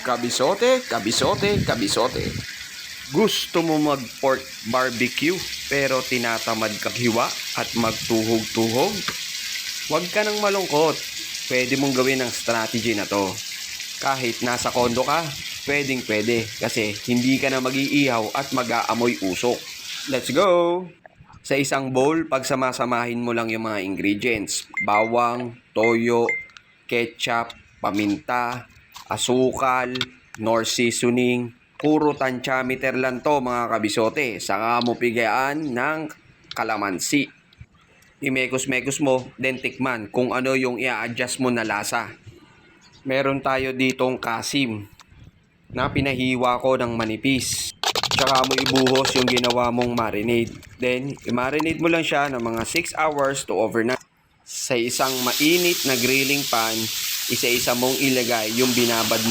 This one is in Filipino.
Kabisote, kabisote, kabisote. Gusto mo mag-pork barbecue pero tinatamad kang hiwa at magtuhog-tuhog? Huwag ka nang malungkot. Pwede mong gawin ang strategy na to. Kahit nasa kondo ka, pwedeng-pwede kasi hindi ka na mag-iihaw at mag-aamoy usok. Let's go! Sa isang bowl, pagsamasamahin mo lang yung mga ingredients. Bawang, toyo, ketchup, paminta, asukal, Knorr seasoning. Puro tansyameter lang to mga kabisote. Saka mo pigaan ng kalamansi. Imekos-mekos mo, then tikman kung ano yung i-adjust mo na lasa. Meron tayo ditong kasim na pinahiwa ko ng manipis. Tsaka mo ibuhos yung ginawa mong marinade. Then, i-marinade mo lang siya ng mga 6 hours to overnight. Sa isang mainit na grilling pan, isa-isa mong ilagay yung binabad mo